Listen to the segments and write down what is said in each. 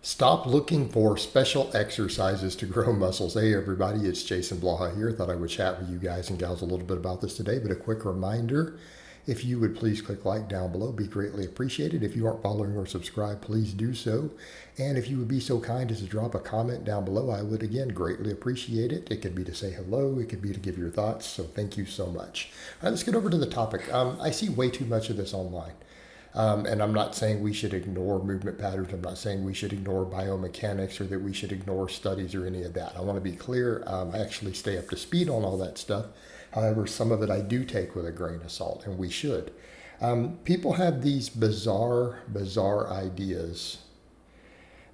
Stop looking for special exercises to grow muscles. Hey everybody, it's Jason Blaha here. Thought I would chat with you guys and gals a little bit about this today, but a quick reminder, if you would please click like down below, be greatly appreciated. If you aren't following or subscribed, please do so. And if you would be so kind as to drop a comment down below, I would again greatly appreciate it. It could be to say hello, it could be to give your thoughts, so thank you so much. All right, let's get over to the topic. I see way too much of this online. And I'm not saying we should ignore movement patterns. I'm not saying we should ignore biomechanics or that we should ignore studies or any of that. I want to be clear. I actually stay up to speed on all that stuff. However, some of it I do take with a grain of salt, and we should. People have these bizarre ideas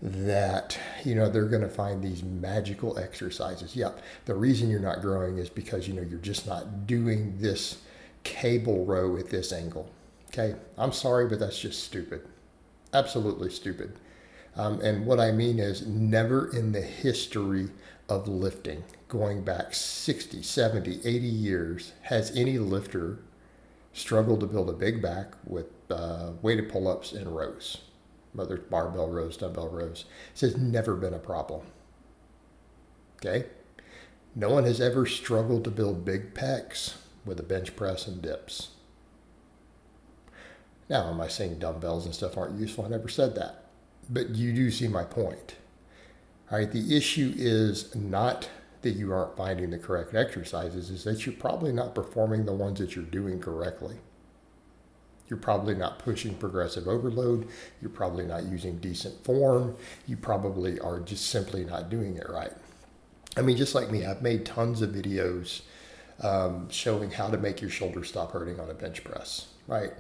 that, they're going to find these magical exercises. Yep, the reason you're not growing is because, you're just not doing this cable row at this angle. Okay, I'm sorry, but that's just stupid. Absolutely stupid. And what I mean is never in the history of lifting, going back 60, 70, 80 years, has any lifter struggled to build a big back with weighted pull-ups and rows, whether it's barbell rows, dumbbell rows. This has never been a problem. Okay? No one has ever struggled to build big pecs with a bench press and dips. Now, am I saying dumbbells and stuff aren't useful? I never said that. But you do see my point. All right, the issue is not that you aren't finding the correct exercises, is that you're probably not performing the ones that you're doing correctly. You're probably not pushing progressive overload. You're probably not using decent form. You probably are just simply not doing it right. I mean, just like me, I've made tons of videos showing how to make your shoulders stop hurting on a bench press, right?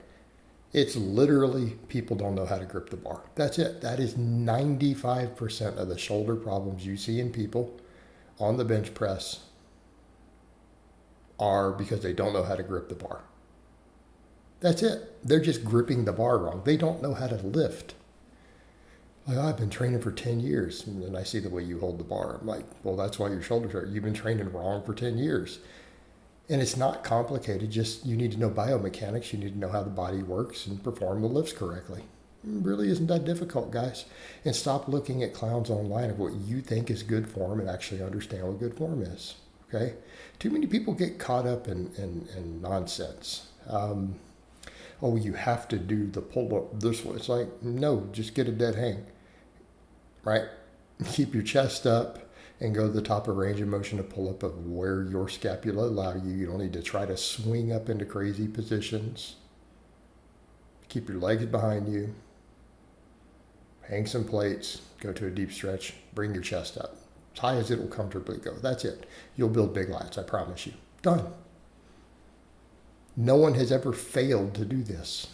It's literally people don't know how to grip the bar. That's it. That is 95% of the shoulder problems you see in people on the bench press are because they don't know how to grip the bar. That's it. They're just gripping the bar wrong. They don't know how to lift. Like, I've been training for 10 years. And then I see the way you hold the bar. I'm like, well, that's why your shoulders hurt. You've been training wrong for 10 years. And it's not complicated, just you need to know biomechanics, you need to know how the body works and perform the lifts correctly. It really isn't that difficult, guys. And stop looking at clowns online of what you think is good form and actually understand what good form is, okay? Too many people get caught up in nonsense. Oh, you have to do the pull-up this way. It's like, no, just get a dead hang, right? Keep your chest up and go to the top of range of motion to pull up of where your scapula allow you. You don't need to try to swing up into crazy positions. Keep your legs behind you. Hang some plates. Go to a deep stretch. Bring your chest up. As high as it will comfortably go. That's it. You'll build big lats, I promise you. Done. No one has ever failed to do this.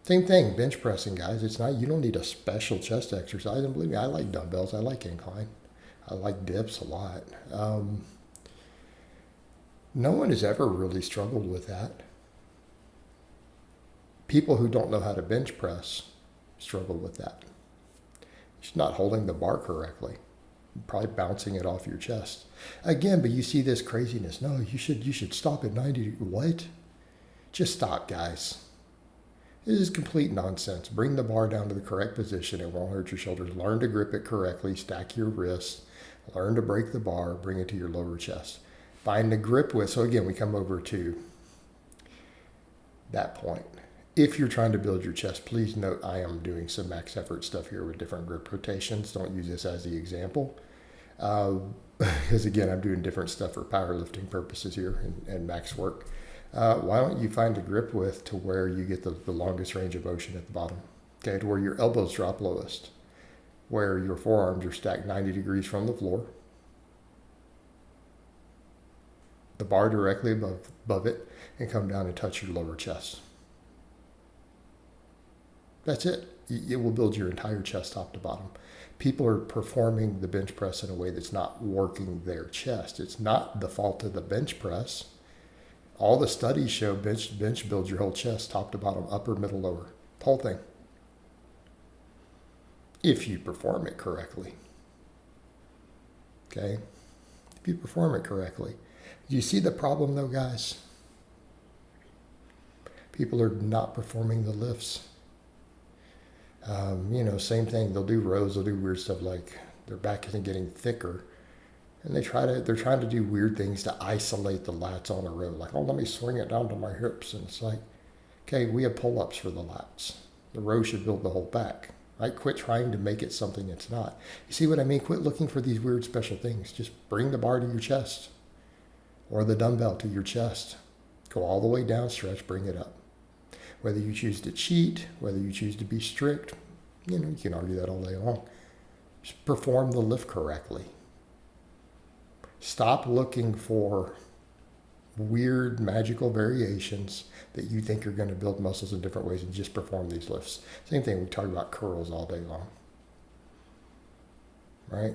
Same thing, bench pressing, guys. It's not, you don't need a special chest exercise. And believe me, I like dumbbells. I like incline. I like dips a lot. No one has ever really struggled with that. People who don't know how to bench press struggle with that. Just not holding the bar correctly. Probably bouncing it off your chest. Again, but you see this craziness. No, you should stop at 90. What? Just stop, guys. This is complete nonsense. Bring the bar down to the correct position. It won't hurt your shoulders. Learn to grip it correctly. Stack your wrists. Learn to break the bar. Bring it to your lower chest. Find the grip width. So again, we come over to that point. If you're trying to build your chest, please note I am doing some max effort stuff here with different grip rotations. Don't use this as the example. Because again, I'm doing different stuff for powerlifting purposes here and max work. Why don't you find a grip width to where you get the longest range of motion at the bottom? Okay, to where your elbows drop lowest, where your forearms are stacked 90 degrees from the floor, the bar directly above it, and come down and touch your lower chest. That's it. It will build your entire chest top to bottom. People are performing the bench press in a way that's not working their chest. It's not the fault of the bench press. All the studies show bench builds your whole chest, top to bottom, upper, middle, lower, the whole thing. If you perform it correctly. Okay? If you perform it correctly. Do you see the problem though, guys? People are not performing the lifts. Same thing. They'll do rows. They'll do weird stuff like their back isn't getting thicker, and they're trying to do weird things to isolate the lats on a row. Like, oh, let me swing it down to my hips, and it's like, okay, we have pull-ups for the lats. The row should build the whole back. Right? Quit trying to make it something it's not. You see what I mean? Quit looking for these weird special things. Just bring the bar to your chest, or the dumbbell to your chest. Go all the way down, stretch, bring it up. Whether you choose to cheat, whether you choose to be strict, you can argue that all day long. Just perform the lift correctly. Stop looking for weird magical variations that you think are going to build muscles in different ways, and just perform these lifts. Same thing, we talk about curls all day long. Right?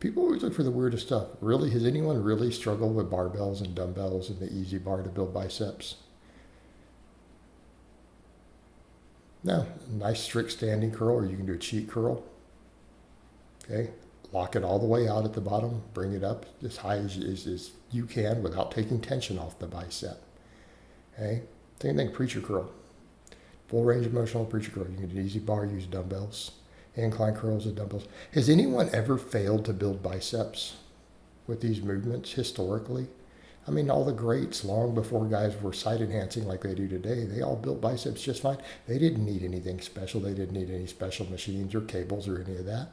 People always look for the weirdest stuff. Really, has anyone really struggled with barbells and dumbbells and the easy bar to build biceps? No, nice strict standing curl, or you can do a cheat curl. Okay, lock it all the way out at the bottom, bring it up as high as you can without taking tension off the bicep. Okay, same thing, preacher curl. Full range of motion on preacher curl. You can do an easy bar, use dumbbells, incline curls with dumbbells. Has anyone ever failed to build biceps with these movements historically? I mean, all the greats, long before guys were side enhancing like they do today, they all built biceps just fine. They didn't need anything special. They didn't need any special machines or cables or any of that.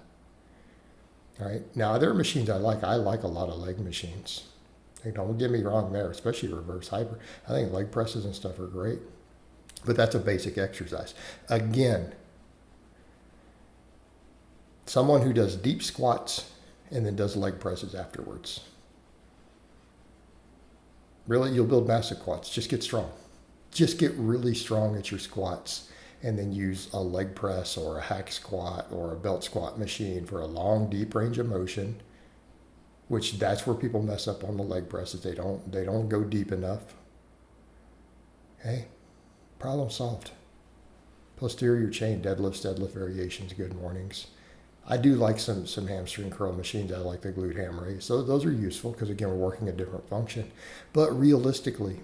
All right. Now, there are machines I like. I like a lot of leg machines. Don't get me wrong there, especially reverse hyper. I think leg presses and stuff are great. But that's a basic exercise. Again, someone who does deep squats and then does leg presses afterwards. Really, you'll build massive quads. Just get strong. Just get really strong at your squats, and then use a leg press or a hack squat or a belt squat machine for a long, deep range of motion, which that's where people mess up on the leg presses. They don't go deep enough. Okay, problem solved. Posterior chain deadlifts, deadlift variations, good mornings. I do like some hamstring curl machines. I like the glute ham raise. So those are useful because, again, we're working a different function. But realistically,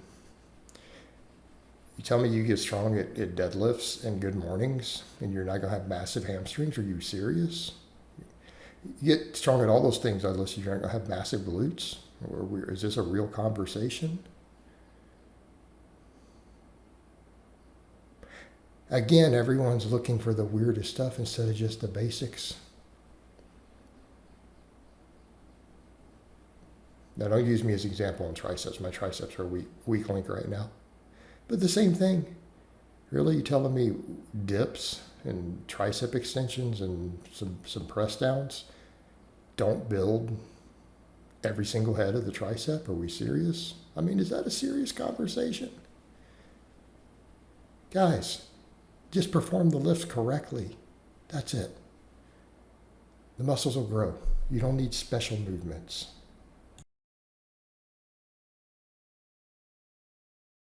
you tell me you get strong at deadlifts and good mornings and you're not going to have massive hamstrings? Are you serious? You get strong at all those things I listed, you're not going to have massive glutes? Or is this a real conversation? Again, everyone's looking for the weirdest stuff instead of just the basics. Now, don't use me as an example on triceps. My triceps are weak link right now. But the same thing. Really, you telling me dips and tricep extensions and some press downs don't build every single head of the tricep? Are we serious? I mean, is that a serious conversation? Guys, just perform the lifts correctly. That's it. The muscles will grow. You don't need special movements.